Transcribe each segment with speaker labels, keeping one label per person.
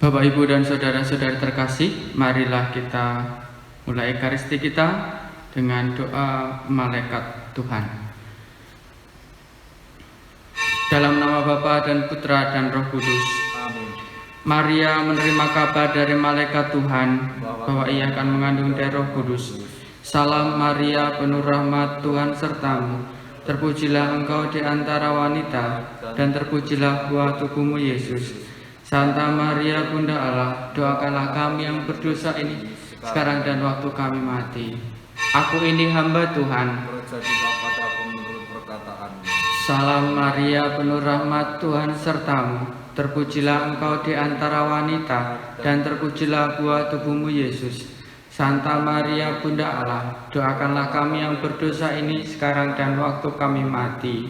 Speaker 1: Bapak, Ibu, dan saudara-saudari terkasih, marilah kita mulai Ekaristi kita dengan doa malaikat Tuhan. Dalam nama Bapa dan Putra dan Roh Kudus.
Speaker 2: Amin.
Speaker 1: Maria menerima kabar dari malaikat Tuhan bahwa ia akan mengandung dari Roh Kudus. Salam Maria, penuh rahmat, Tuhan sertamu. Terpujilah engkau di antara wanita, dan terpujilah buah tubuhmu Yesus. Santa Maria, Bunda Allah, doakanlah kami yang berdosa ini sekarang dan waktu kami mati. Aku ini hamba Tuhan.
Speaker 2: Terjadilah padaku menurut perkataanmu.
Speaker 1: Salam Maria, penuh rahmat, Tuhan sertamu. Terpujilah engkau di antara wanita, dan terpujilah buah tubuhmu Yesus. Santa Maria, Bunda Allah, doakanlah kami yang berdosa ini sekarang dan waktu kami mati.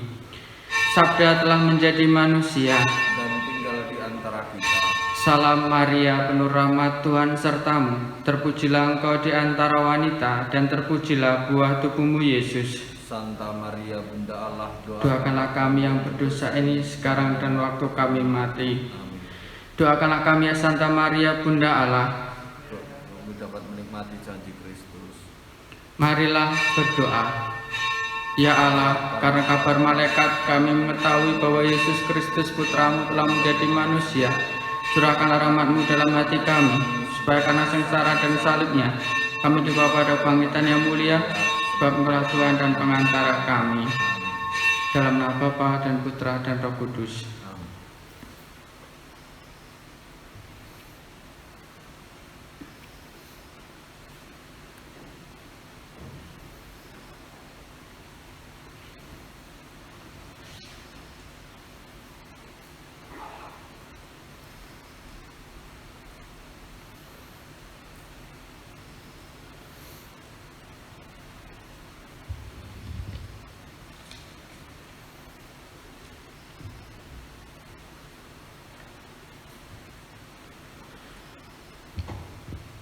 Speaker 1: Sabda telah menjadi manusia
Speaker 2: Dan tinggal di antara kita.
Speaker 1: Salam Maria, penuh rahmat, Tuhan sertamu. Terpujilah engkau di antara wanita, dan terpujilah buah tubuhmu Yesus.
Speaker 2: Santa Maria, Bunda Allah,
Speaker 1: Doakanlah kami yang berdosa ini sekarang dan waktu kami mati.
Speaker 2: Amin.
Speaker 1: Doakanlah kami ya Santa Maria, Bunda Allah.
Speaker 2: Kami dapat menikmati janji Kristus.
Speaker 1: Marilah berdoa. Ya Allah, karena kabar malaikat kami mengetahui bahwa Yesus Kristus Putramu telah menjadi manusia. Curahkanlah rahmat-Mu dalam hati kami, supaya karena sengsara dan salibnya, kami dibawa pada bangkitan yang mulia, sebab Engkaulah Tuhan dan pengantara kami. Dalam nama Bapa dan Putra dan Roh Kudus.
Speaker 2: Amin.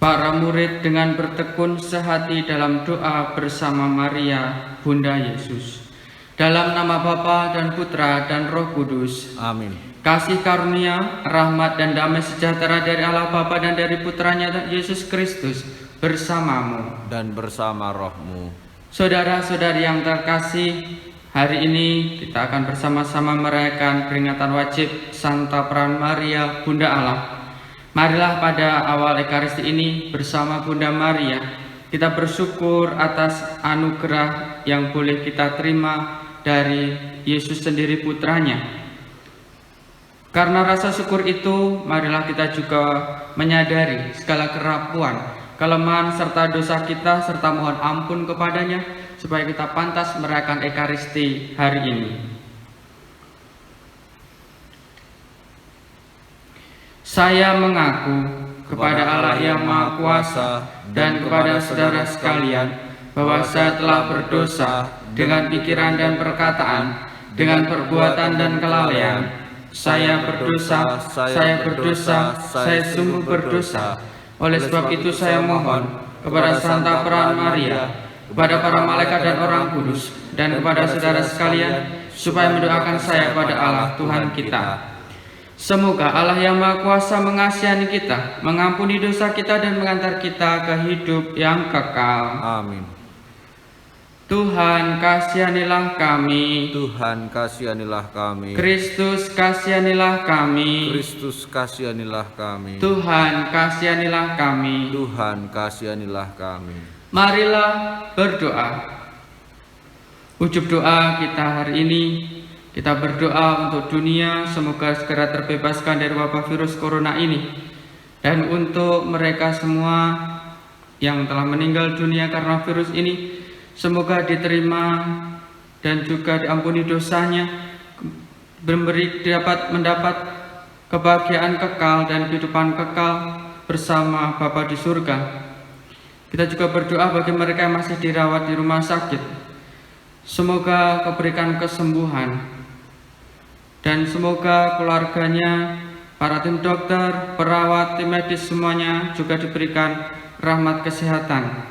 Speaker 1: Para murid dengan bertekun sehati dalam doa bersama Maria, Bunda Yesus. Dalam nama Bapa dan Putra dan Roh Kudus.
Speaker 2: Amin.
Speaker 1: Kasih karunia, rahmat dan damai sejahtera dari Allah Bapa dan dari Putranya Yesus Kristus bersamamu.
Speaker 2: Dan bersama rohmu.
Speaker 1: Saudara-saudari yang terkasih, hari ini kita akan bersama-sama merayakan peringatan wajib Santa Peran Maria, Bunda Allah. Marilah pada awal Ekaristi ini bersama Bunda Maria kita bersyukur atas anugerah yang boleh kita terima dari Yesus sendiri Putranya. Karena rasa syukur itu, marilah kita juga menyadari segala kerapuan, kelemahan serta dosa kita serta mohon ampun kepadanya supaya kita pantas merayakan Ekaristi hari ini. Saya mengaku kepada Allah yang Maha Kuasa dan kepada saudara sekalian bahwa saya telah berdosa dengan pikiran dan perkataan, dengan perbuatan dan kelalaian. Saya berdosa, saya sungguh berdosa. Oleh sebab itu saya mohon kepada Santa Peran Maria, kepada para malaikat dan orang kudus, dan kepada saudara sekalian, supaya mendoakan saya kepada Allah Tuhan kita. Semoga Allah yang Maha Kuasa mengasihi kita, mengampuni dosa kita dan mengantar kita ke hidup yang kekal.
Speaker 2: Amin.
Speaker 1: Tuhan kasihanilah kami.
Speaker 2: Tuhan kasihanilah kami.
Speaker 1: Kristus kasihanilah kami.
Speaker 2: Kristus kasihanilah kami.
Speaker 1: Tuhan kasihanilah kami.
Speaker 2: Tuhan kasihanilah kami.
Speaker 1: Marilah berdoa. Ujub doa kita hari ini, kita berdoa untuk dunia semoga segera terbebaskan dari wabah virus corona ini. Dan untuk mereka semua yang telah meninggal dunia karena virus ini, semoga diterima dan juga diampuni dosanya, dapat mendapat kebahagiaan kekal dan kehidupan kekal bersama Bapa di surga. Kita juga berdoa bagi mereka yang masih dirawat di rumah sakit. Semoga diberikan kesembuhan. Dan semoga keluarganya, para tim dokter, perawat, tim medis semuanya juga diberikan rahmat kesehatan.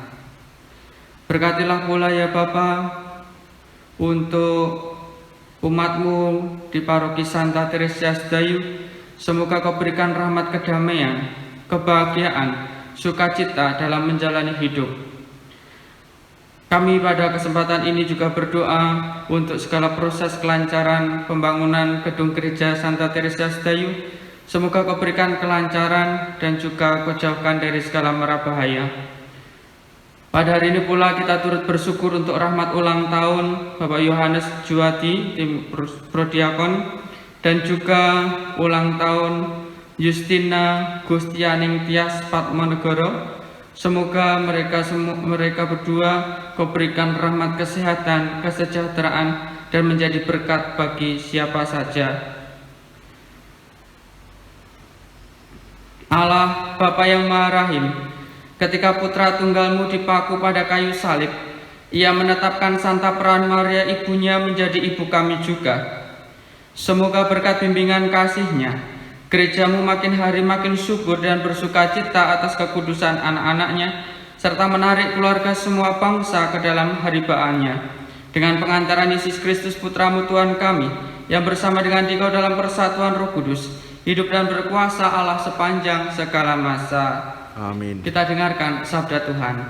Speaker 1: Berkatilah pula ya Bapa untuk umatmu di Paroki Santa Teresia Sedayu, semoga Kau berikan rahmat kedamaian, kebahagiaan, sukacita dalam menjalani hidup. Kami pada kesempatan ini juga berdoa untuk segala proses kelancaran pembangunan gedung gereja Santa Teresa Sedayu. Semoga Kau berikan kelancaran dan juga Kau jauhkan dari segala mara bahaya. Pada hari ini pula kita turut bersyukur untuk rahmat ulang tahun Bapak Yohanes Juwadi, tim Prodiakon, dan juga ulang tahun Justina Gustianing Tias Patmonegoro. Semoga mereka berdua Kau berikan rahmat kesehatan, kesejahteraan, dan menjadi berkat bagi siapa saja. Allah Bapa yang Maha Rahim, ketika putra tunggal-Mu dipaku pada kayu salib, Ia menetapkan Santa Peran Maria ibunya menjadi ibu kami juga. Semoga berkat bimbingan kasih-Nya, gereja-Mu makin hari makin subur dan bersukacita atas kekudusan anak-anaknya, serta menarik keluarga semua bangsa ke dalam haribaannya. Dengan pengantaran Yesus Kristus Putra-Mu Tuhan kami, yang bersama dengan Dikau dalam persatuan Roh Kudus, hidup dan berkuasa Allah sepanjang segala masa.
Speaker 2: Amin.
Speaker 1: Kita dengarkan sabda Tuhan.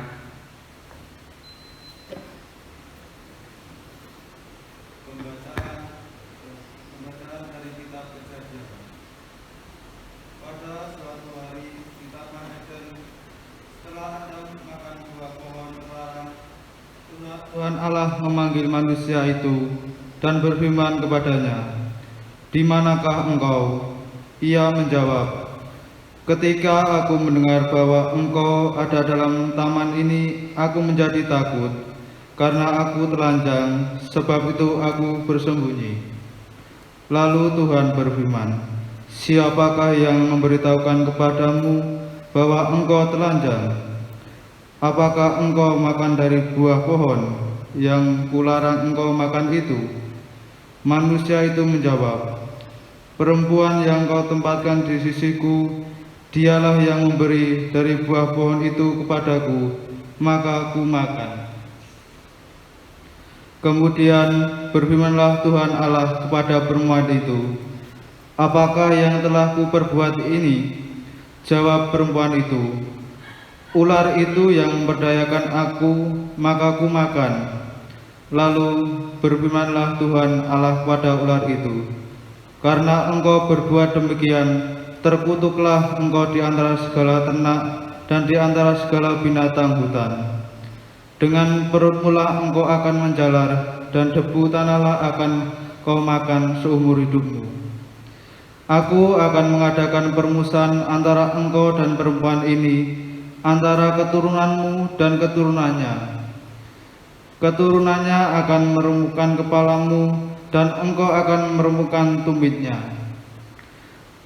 Speaker 3: Pembacaan dari kitab Kejadian. Pada suatu hari di Taman Eden, setelah Adam makan buah pohon terlarang, Tuhan Allah memanggil manusia itu dan berfirman kepadanya, "Di manakah engkau?" Ia menjawab, "Ketika aku mendengar bahwa engkau ada dalam taman ini, aku menjadi takut, karena aku telanjang, sebab itu aku bersembunyi." Lalu Tuhan berfirman, "Siapakah yang memberitahukan kepadamu bahwa engkau telanjang? Apakah engkau makan dari buah pohon yang kularang engkau makan itu?" Manusia itu menjawab, "Perempuan yang kau tempatkan di sisiku, dialah yang memberi dari buah pohon itu kepadaku, maka aku makan." Kemudian berfirmanlah Tuhan Allah kepada perempuan itu, "Apakah yang telah kuperbuat ini?" Jawab perempuan itu, "Ular itu yang memperdayakan aku, maka aku makan." Lalu berfirmanlah Tuhan Allah kepada ular itu, "Karena engkau berbuat demikian, terkutuklah engkau di antara segala ternak dan di antara segala binatang hutan. Dengan perutmulah engkau akan menjalar, dan debu tanahlah akan kau makan seumur hidupmu. Aku akan mengadakan permusuhan antara engkau dan perempuan ini, antara keturunanmu dan keturunannya. Keturunannya akan meremukkan kepalamu, dan engkau akan meremukkan tumitnya."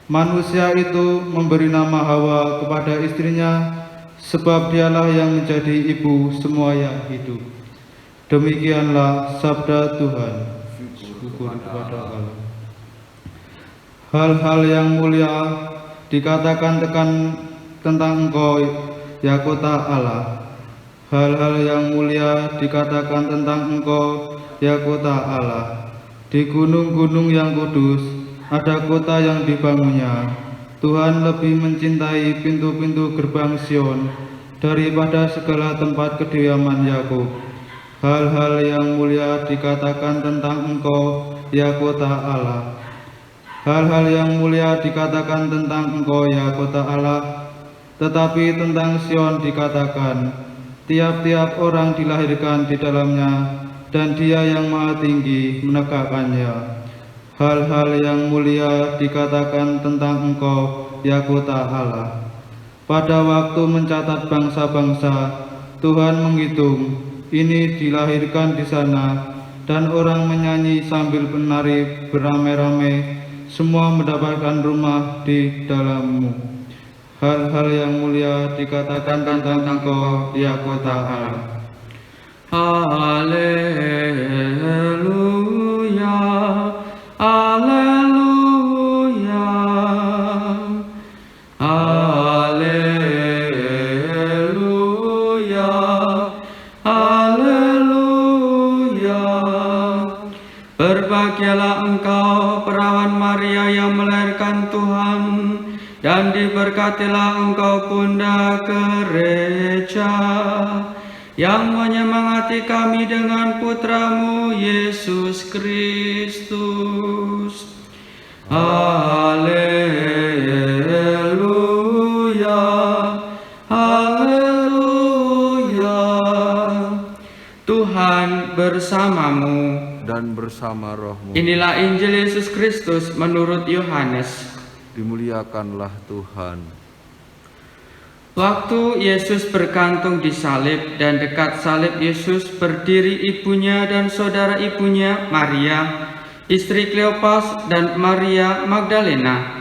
Speaker 3: Manusia itu memberi nama Hawa kepada istrinya, sebab dialah yang menjadi ibu semua yang hidup. Demikianlah sabda Tuhan. Syukur kepada Allah. Hal-hal yang mulia dikatakan tentang engkau, ya kota Allah. Hal-hal yang mulia dikatakan tentang engkau, ya kota Allah. Di gunung-gunung yang kudus ada kota yang dibangunnya. Tuhan lebih mencintai pintu-pintu gerbang Sion daripada segala tempat kediaman Yakub. Hal-hal yang mulia dikatakan tentang engkau, ya kota Allah. Hal-hal yang mulia dikatakan tentang engkau, ya kota Allah. Tetapi tentang Sion dikatakan, tiap-tiap orang dilahirkan di dalamnya, dan Dia yang Maha Tinggi menegakkannya. Hal-hal yang mulia dikatakan tentang engkau, ya kota Allah. Pada waktu mencatat bangsa-bangsa, Tuhan menghitung, ini dilahirkan di sana, dan orang menyanyi sambil menari beramai-ramai, semua mendapatkan rumah di dalammu. Hal-hal yang mulia dikatakan tentang engkau, ya kota Allah.
Speaker 1: Haleluya, haleluya, haleluya, haleluya. Berbahagialah engkau perawan Maria yang melahirkan Tuhan, dan diberkatilah engkau Bunda Gereja, yang menyemangati kami dengan putramu Yesus Kristus. Haleluya, haleluya. Tuhan bersamamu
Speaker 2: dan bersama rohmu.
Speaker 1: Inilah Injil Yesus Kristus menurut Yohanes.
Speaker 2: Dimuliakanlah Tuhan.
Speaker 1: Waktu Yesus bergantung di salib dan dekat salib Yesus berdiri ibunya dan saudara ibunya Maria, istri Kleopas dan Maria Magdalena.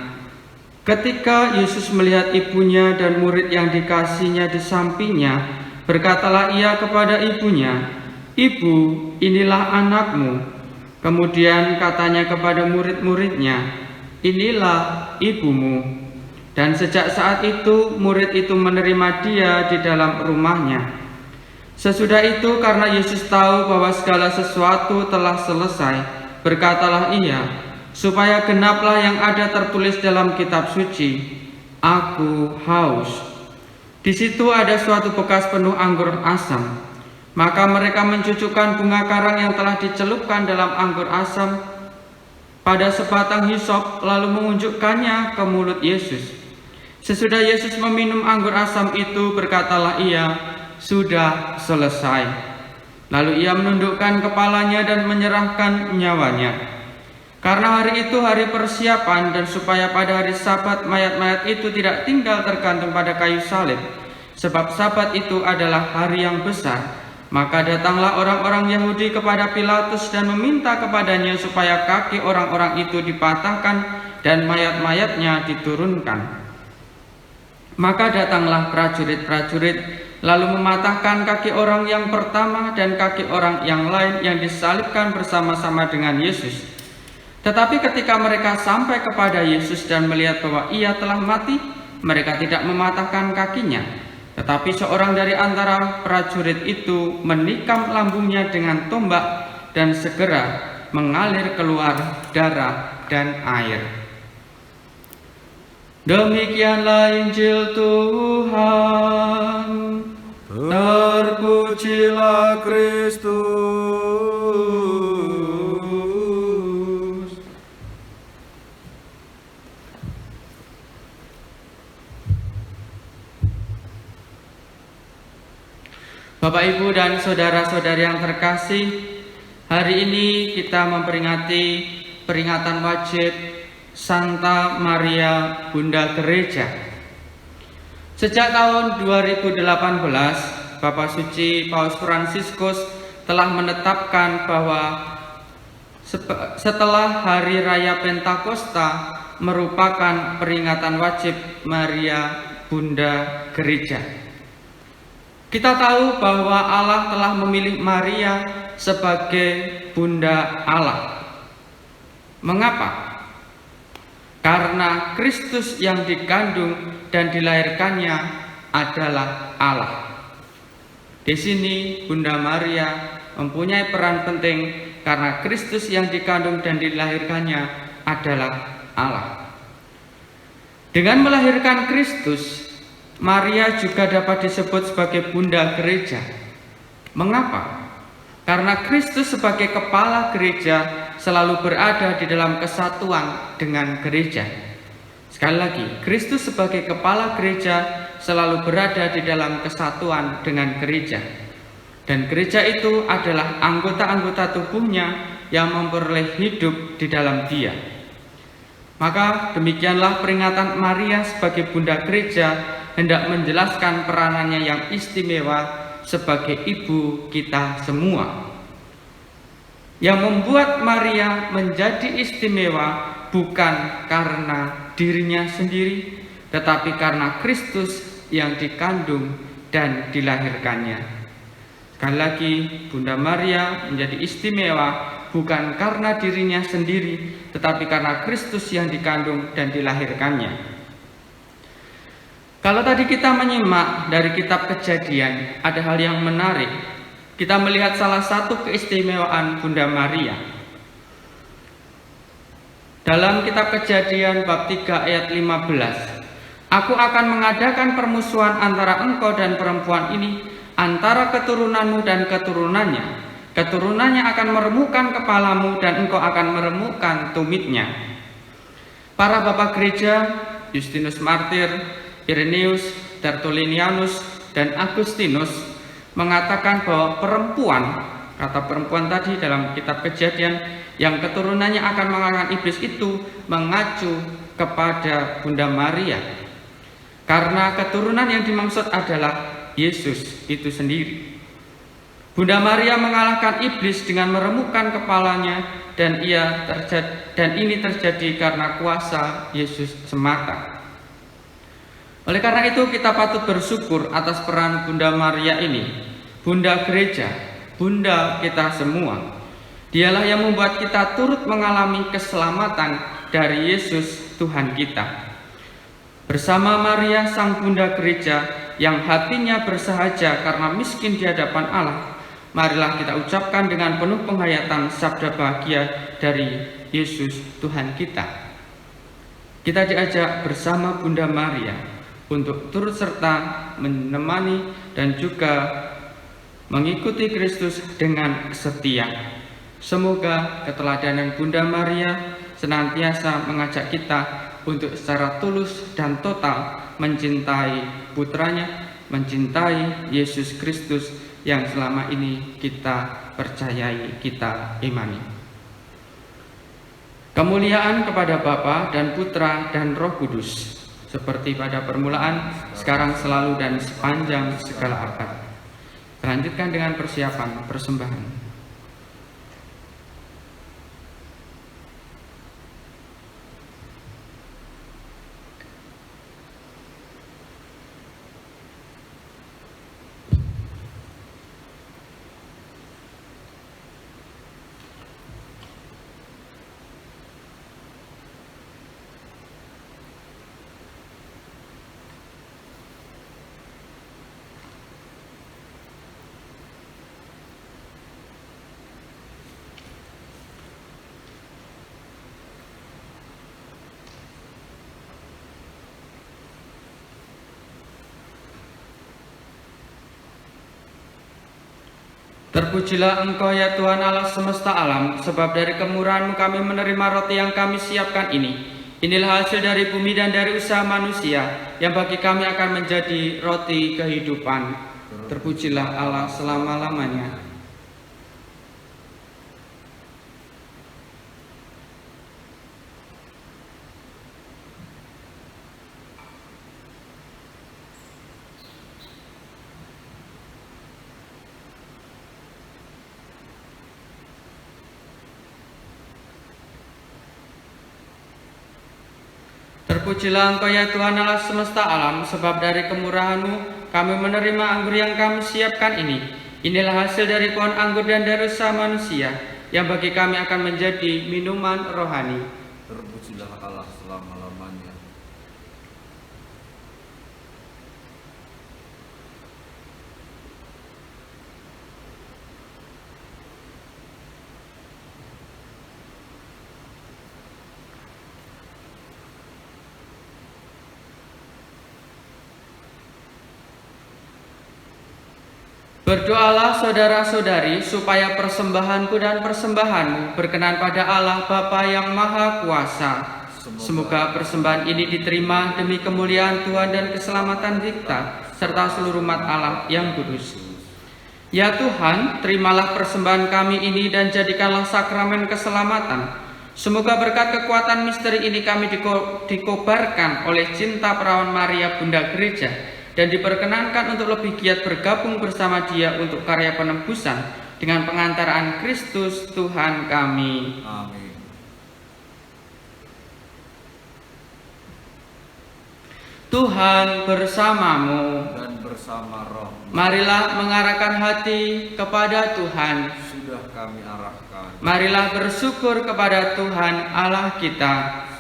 Speaker 1: Ketika Yesus melihat ibunya dan murid yang dikasihnya di sampingnya, berkatalah ia kepada ibunya, "Ibu, inilah anakmu." Kemudian katanya kepada murid-muridnya, "Inilah ibumu." Dan sejak saat itu murid itu menerima dia di dalam rumahnya. Sesudah itu karena Yesus tahu bahwa segala sesuatu telah selesai, berkatalah ia, supaya genaplah yang ada tertulis dalam kitab suci, "Aku haus." Di situ ada suatu bekas penuh anggur asam. Maka mereka mencucukkan bunga karang yang telah dicelupkan dalam anggur asam pada sebatang hisop, lalu mengunjukkannya ke mulut Yesus. Sesudah Yesus meminum anggur asam itu, berkatalah ia, "Sudah selesai." Lalu ia menundukkan kepalanya dan menyerahkan nyawanya. Karena hari itu hari persiapan, dan supaya pada hari Sabat mayat-mayat itu tidak tinggal tergantung pada kayu salib, sebab Sabat itu adalah hari yang besar, maka datanglah orang-orang Yahudi kepada Pilatus dan meminta kepadanya supaya kaki orang-orang itu dipatahkan dan mayat-mayatnya diturunkan. Maka datanglah prajurit-prajurit lalu mematahkan kaki orang yang pertama dan kaki orang yang lain yang disalibkan bersama-sama dengan Yesus. Tetapi ketika mereka sampai kepada Yesus dan melihat bahwa ia telah mati, mereka tidak mematahkan kakinya. Tetapi seorang dari antara prajurit itu menikam lambungnya dengan tombak, dan segera mengalir keluar darah dan air. Demikianlah Injil Tuhan.
Speaker 2: Terpujilah Kristus.
Speaker 1: Bapak, Ibu, dan saudara-saudari yang terkasih, hari ini kita memperingati peringatan wajib Santa Maria Bunda Gereja. Sejak tahun 2018, Bapak Suci Paus Fransiskus telah menetapkan bahwa setelah Hari Raya Pentakosta merupakan peringatan wajib Maria Bunda Gereja. Kita tahu bahwa Allah telah memilih Maria sebagai Bunda Allah. Mengapa? Karena Kristus yang dikandung dan dilahirkannya adalah Allah. Di sini Bunda Maria mempunyai peran penting karena Kristus yang dikandung dan dilahirkannya adalah Allah. Dengan melahirkan Kristus, Maria juga dapat disebut sebagai Bunda Gereja. Mengapa? Karena Kristus sebagai kepala gereja selalu berada di dalam kesatuan dengan gereja. Sekali lagi, Kristus sebagai kepala gereja selalu berada di dalam kesatuan dengan gereja. Dan gereja itu adalah anggota-anggota tubuhnya yang memperoleh hidup di dalam Dia. Maka demikianlah peringatan Maria sebagai Bunda Gereja hendak menjelaskan peranannya yang istimewa sebagai ibu kita semua. Yang membuat Maria menjadi istimewa bukan karena dirinya sendiri, tetapi karena Kristus yang dikandung dan dilahirkannya. Sekali lagi, Bunda Maria menjadi istimewa bukan karena dirinya sendiri, tetapi karena Kristus yang dikandung dan dilahirkannya. Kalau tadi kita menyimak dari kitab Kejadian, ada hal yang menarik. Kita melihat salah satu keistimewaan Bunda Maria. Dalam kitab Kejadian bab 3 ayat 15, Aku akan mengadakan permusuhan antara engkau dan perempuan ini, antara keturunanmu dan keturunannya. Keturunannya akan meremukkan kepalamu dan engkau akan meremukkan tumitnya. Para bapak gereja, Justinus Martir, Irenaeus, Tertullianus, dan Agustinus mengatakan bahwa perempuan, kata perempuan tadi dalam kitab Kejadian yang keturunannya akan mengalahkan iblis itu mengacu kepada Bunda Maria. Karena keturunan yang dimaksud adalah Yesus itu sendiri. Bunda Maria mengalahkan iblis dengan meremukkan kepalanya, dan ini terjadi karena kuasa Yesus semata. Oleh karena itu kita patut bersyukur atas peran Bunda Maria ini, Bunda Gereja, Bunda kita semua. Dialah yang membuat kita turut mengalami keselamatan dari Yesus Tuhan kita. Bersama Maria sang Bunda Gereja yang hatinya bersahaja karena miskin di hadapan Allah, marilah kita ucapkan dengan penuh penghayatan sabda bahagia dari Yesus Tuhan kita. Kita diajak bersama Bunda Maria untuk turut serta menemani dan juga mengikuti Kristus dengan setia. Semoga keteladanan Bunda Maria senantiasa mengajak kita untuk secara tulus dan total mencintai putranya, mencintai Yesus Kristus yang selama ini kita percayai, kita imani. Kemuliaan kepada Bapa dan Putra dan Roh Kudus, seperti pada permulaan, sekarang, selalu, dan sepanjang segala abad. Lanjutkan dengan persiapan persembahan. Terpujilah Engkau ya Tuhan Allah semesta alam, sebab dari kemurahan-Mu kami menerima roti yang kami siapkan ini. Inilah hasil dari bumi dan dari usaha manusia, yang bagi kami akan menjadi roti kehidupan. Terpujilah Allah selama-lamanya. Terpujilah Engkau ya Tuhan Allah semesta alam, sebab dari kemurahan-Mu kami menerima anggur yang kami siapkan ini. Inilah hasil dari pohon anggur dan dari usaha manusia, yang bagi kami akan menjadi minuman rohani.
Speaker 2: Terpujilah Allah selama-lamanya.
Speaker 1: Berdoalah saudara-saudari supaya persembahanku dan persembahanmu berkenan pada Allah Bapa yang Maha Kuasa. Semoga persembahan ini diterima demi kemuliaan Tuhan dan keselamatan kita serta seluruh umat Allah yang kudus. Ya Tuhan, terimalah persembahan kami ini dan jadikanlah sakramen keselamatan. Semoga berkat kekuatan misteri ini kami dikobarkan oleh cinta perawan Maria Bunda Gereja, dan diperkenankan untuk lebih giat bergabung bersama Dia untuk karya penebusan dengan pengantaraan Kristus Tuhan kami.
Speaker 2: Amin.
Speaker 1: Tuhan bersamamu.
Speaker 2: Dan bersama roh.
Speaker 1: Marilah mengarahkan hati kepada Tuhan.
Speaker 2: Sudah kami arahkan.
Speaker 1: Marilah bersyukur kepada Tuhan Allah kita.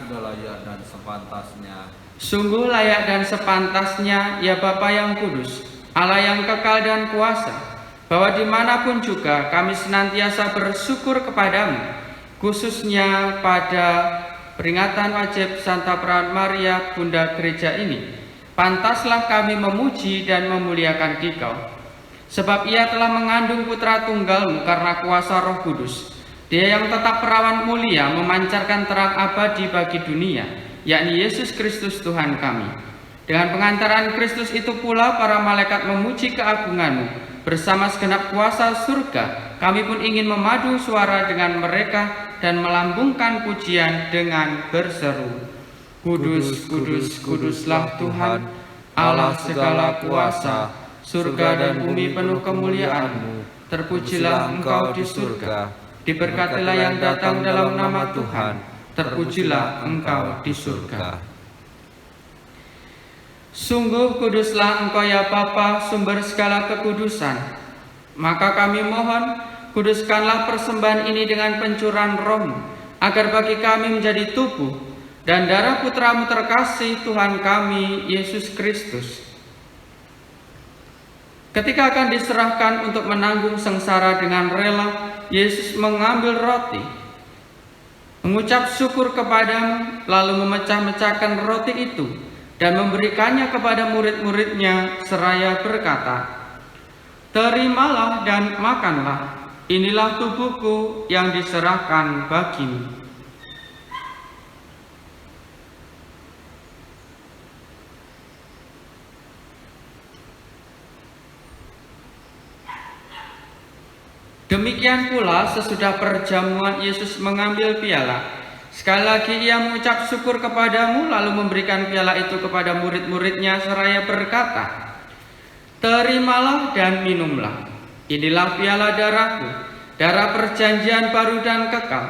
Speaker 2: Sudah layak dan sepantasnya.
Speaker 1: Sungguh layak dan sepantasnya ya Bapa yang kudus, Allah yang kekal dan kuasa, bahwa dimanapun juga kami senantiasa bersyukur kepadamu, khususnya pada peringatan wajib Santa Perawan Maria Bunda Gereja ini, pantaslah kami memuji dan memuliakan Dikau. Sebab ia telah mengandung putra tunggalmu karena kuasa Roh Kudus. Dia yang tetap perawan mulia memancarkan terang abadi bagi dunia, yakni Yesus Kristus Tuhan kami. Dengan pengantaran Kristus itu pula para malaikat memuji keagungan-Mu. Bersama segenap kuasa surga, kami pun ingin memadu suara dengan mereka dan melambungkan pujian dengan berseru, Kudus, kudus, kuduslah Tuhan, Allah segala kuasa, surga dan bumi penuh kemuliaan-Mu. Terpujilah Engkau di surga, diberkatilah yang datang dalam nama Tuhan, terpujilah Engkau di surga. Sungguh kuduslah Engkau ya Bapa, sumber segala kekudusan. Maka kami mohon, kuduskanlah persembahan ini dengan pencurahan Roh-Mu, agar bagi kami menjadi tubuh dan darah Putra-Mu terkasih Tuhan kami, Yesus Kristus. Ketika akan diserahkan untuk menanggung sengsara dengan rela, Yesus mengambil roti, mengucap syukur kepadamu, lalu memecah-mecahkan roti itu dan memberikannya kepada murid-muridnya seraya berkata, Terimalah dan makanlah, inilah tubuhku yang diserahkan bagimu. Demikian pula sesudah perjamuan Yesus mengambil piala. Sekali lagi ia mengucap syukur kepadamu, lalu memberikan piala itu kepada murid-muridnya seraya berkata, Terimalah dan minumlah, inilah piala darahku, darah perjanjian baru dan kekal,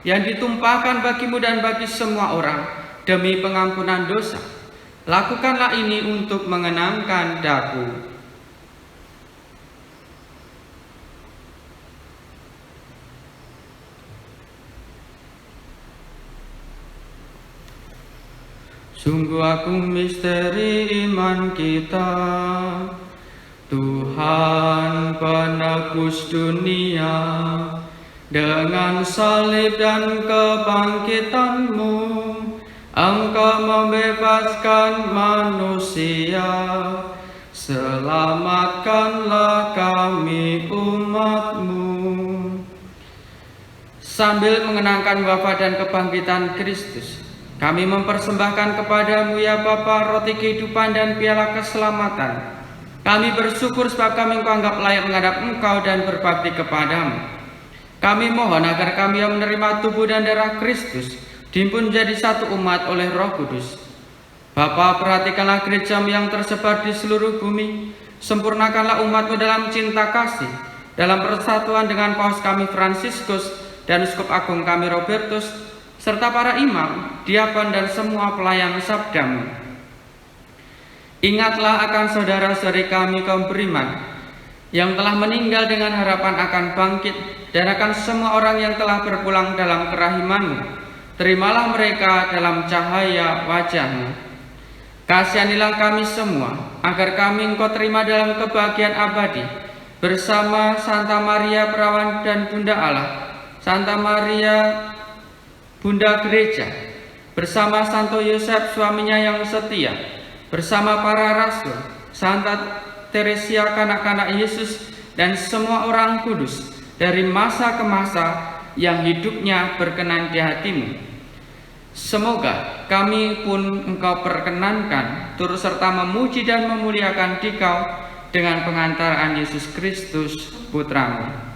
Speaker 1: yang ditumpahkan bagimu dan bagi semua orang, demi pengampunan dosa. Lakukanlah ini untuk mengenangkan daku. Sungguh agung misteri iman kita, Tuhan penebus dunia. Dengan salib dan kebangkitan-Mu, Engkau membebaskan manusia. Selamatkanlah kami umat-Mu. Sambil mengenangkan wafat dan kebangkitan Kristus, kami mempersembahkan kepadamu ya Bapa roti kehidupan dan piala keselamatan. Kami bersyukur sebab kami Engkau anggap layak menghadap Engkau dan berbakti kepadamu. Kami mohon agar kami yang menerima tubuh dan darah Kristus dihimpun menjadi satu umat oleh Roh Kudus. Bapa, perhatikanlah gereja-Mu yang tersebar di seluruh bumi. Sempurnakanlah umat-Mu dalam cinta kasih, dalam persatuan dengan Paus kami Fransiskus dan Uskup Agung kami Robertus, serta para imam, diakon dan semua pelayan sabda-Mu. Ingatlah akan saudara-saudari kami kaum beriman yang telah meninggal dengan harapan akan bangkit, dan akan semua orang yang telah berpulang dalam kerahiman-Mu. Terimalah mereka dalam cahaya wajah-Mu. Kasihanilah kami semua, agar kami Engkau terima dalam kebahagiaan abadi, bersama Santa Maria Perawan dan Bunda Allah, Santa Maria Bunda Gereja, bersama Santo Yosef suaminya yang setia, bersama para rasul, Santa Teresia kanak-kanak Yesus, dan semua orang kudus dari masa ke masa yang hidupnya berkenan di hati-Mu. Semoga kami pun Engkau perkenankan turut serta memuji dan memuliakan Dikau dengan pengantaran Yesus Kristus Putra-Mu.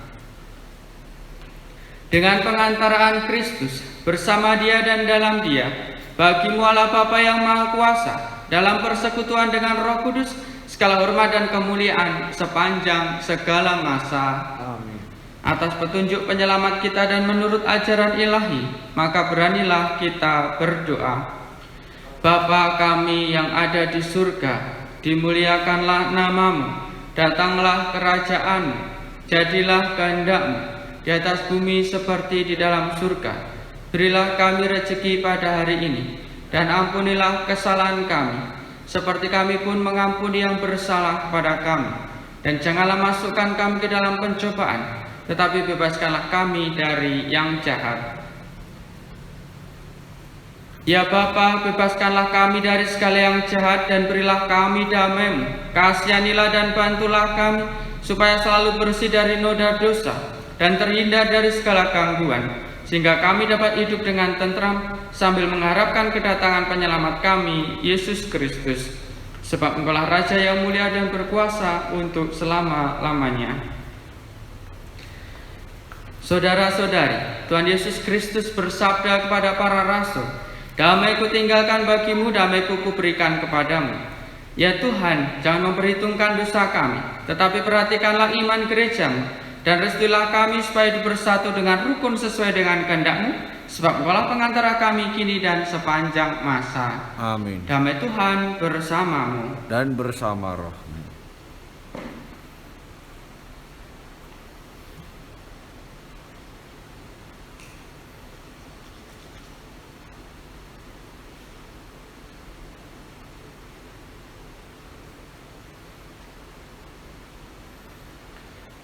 Speaker 1: Dengan pengantaraan Kristus, bersama Dia dan dalam Dia, bagi-Mu Allah Bapa yang Maha Kuasa, dalam persekutuan dengan Roh Kudus, segala hormat dan kemuliaan sepanjang segala masa.
Speaker 2: Amin.
Speaker 1: Atas petunjuk penyelamat kita dan menurut ajaran ilahi, maka beranilah kita berdoa. Bapa kami yang ada di surga, dimuliakanlah nama-Mu, datanglah kerajaan-Mu, jadilah kehendak-Mu di atas bumi seperti di dalam surga. Berilah kami rezeki pada hari ini, dan ampunilah kesalahan kami, seperti kami pun mengampuni yang bersalah kepada kami. Dan janganlah masukkan kami ke dalam pencobaan, tetapi bebaskanlah kami dari yang jahat. Ya Bapa, bebaskanlah kami dari segala yang jahat dan berilah kami damai-Mu. Kasihanilah dan bantulah kami supaya selalu bersih dari noda dosa dan terhindar dari segala gangguan, sehingga kami dapat hidup dengan tentram sambil mengharapkan kedatangan penyelamat kami, Yesus Kristus. Sebab Engkaulah Raja yang mulia dan berkuasa untuk selama-lamanya. Saudara-saudari, Tuhan Yesus Kristus bersabda kepada para rasul, "Damai kutinggalkan bagimu, damai kuberikan kepadamu." Ya Tuhan, jangan memperhitungkan dosa kami, tetapi perhatikanlah iman gerejamu, dan restuilah kami supaya hidup bersatu dengan rukun sesuai dengan kehendak-Mu, sebab Engkaulah pengantara kami kini dan sepanjang masa.
Speaker 2: Amin.
Speaker 1: Damai Tuhan bersamamu.
Speaker 2: Dan bersama roh.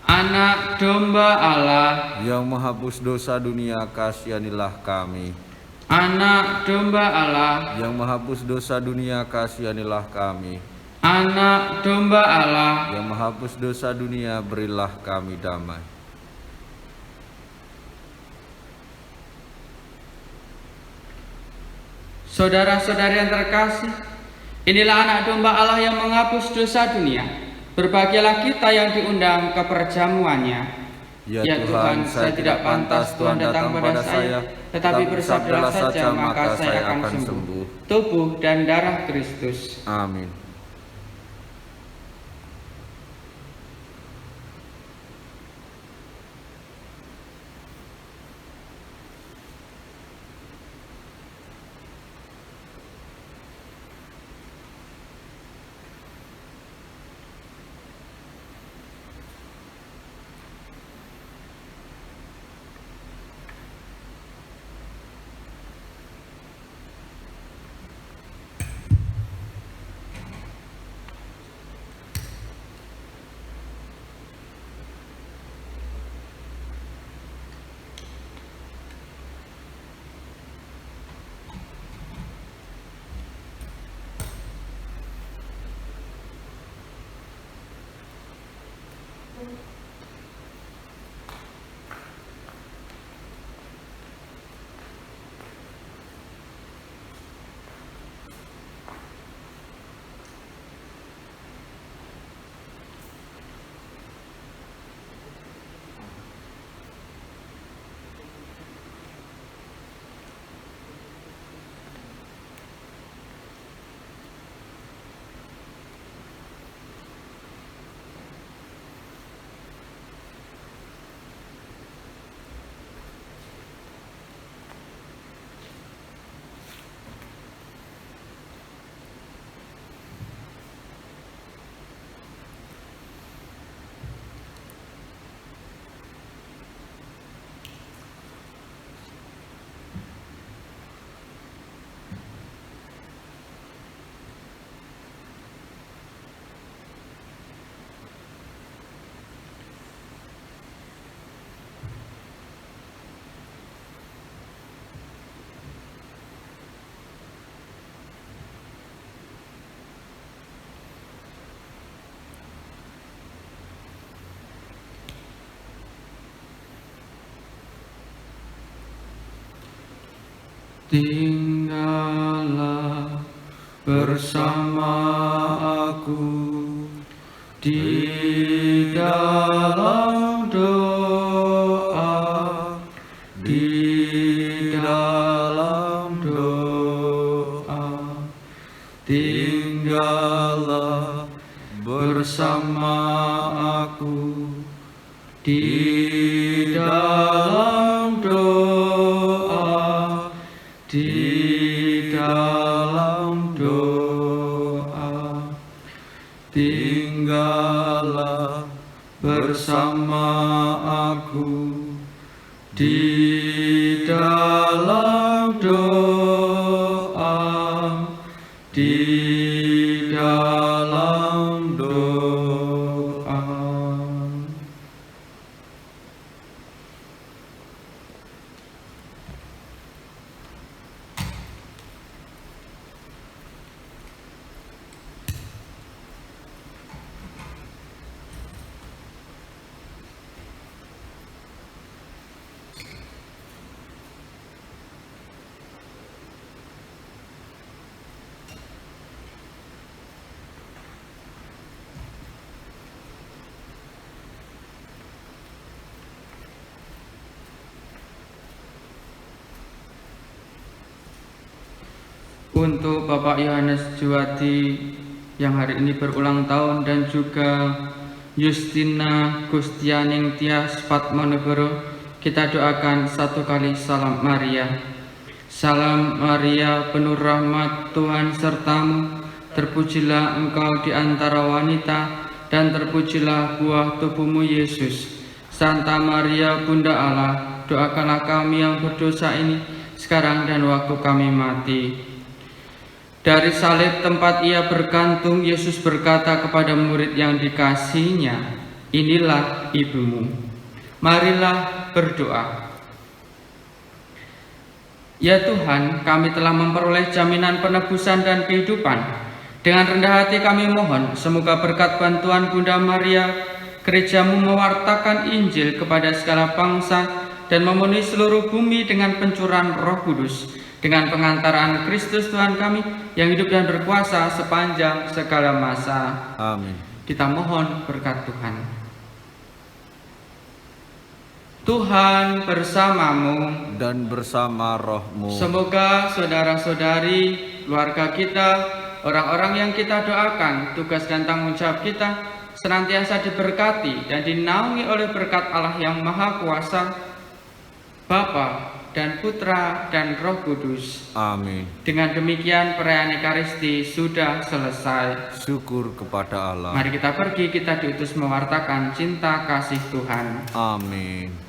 Speaker 1: Anak domba Allah,
Speaker 2: Yang menghapus dosa dunia, kasihanilah kami.
Speaker 1: Anak domba Allah,
Speaker 2: Yang menghapus dosa dunia, kasihanilah kami.
Speaker 1: Anak domba Allah.
Speaker 2: Yang menghapus dosa dunia, berilah kami damai.
Speaker 1: Saudara-saudari yang terkasih, inilah anak domba Allah yang menghapus dosa dunia. Berbahagialah kita yang diundang ke perjamuannya.
Speaker 2: Ya Tuhan, saya tidak pantas Tuhan datang pada saya,
Speaker 1: tetapi bersabdalah saja maka saya akan sembuh. Tubuh dan darah Kristus.
Speaker 2: Amin.
Speaker 1: Tinggallah bersama aku di dalam doa, di dalam doa. Tinggallah bersama aku di dalam doa, di dalam doa. Tinggallah bersama aku di dalam doa, di dalam doa. untuk Bapak Yohanes Juwadi yang hari ini berulang tahun, dan juga Justina Gustianing Tias Patmonegoro, kita doakan satu kali salam Maria. Salam Maria, penuh rahmat, Tuhan sertamu, terpujilah engkau di antara wanita, dan terpujilah buah tubuhmu Yesus. Santa Maria Bunda Allah, doakanlah kami yang berdosa ini sekarang dan waktu kami mati. Dari salib tempat ia bergantung, Yesus berkata kepada murid yang dikasihinya, inilah ibumu. Marilah berdoa. Ya Tuhan, kami telah memperoleh jaminan penebusan dan kehidupan. Dengan rendah hati kami mohon, semoga berkat bantuan Bunda Maria, gerejamu mewartakan Injil kepada segala bangsa dan memenuhi seluruh bumi dengan pencurahan Roh Kudus, dengan pengantaran Kristus Tuhan kami yang hidup dan berkuasa sepanjang segala masa.
Speaker 2: Amin.
Speaker 1: Kita mohon berkat Tuhan. Tuhan bersamamu,
Speaker 2: Dan bersama rohmu.
Speaker 1: semoga saudara-saudari, keluarga kita, orang-orang yang kita doakan, tugas dan tanggung jawab kita senantiasa diberkati dan dinaungi oleh berkat Allah yang Maha Kuasa, Bapa dan Putra dan Roh Kudus.
Speaker 2: Amin.
Speaker 1: Dengan demikian perayaan Ekaristi sudah selesai.
Speaker 2: Syukur kepada Allah.
Speaker 1: Mari kita pergi, kita diutus mewartakan cinta kasih Tuhan.
Speaker 2: Amin.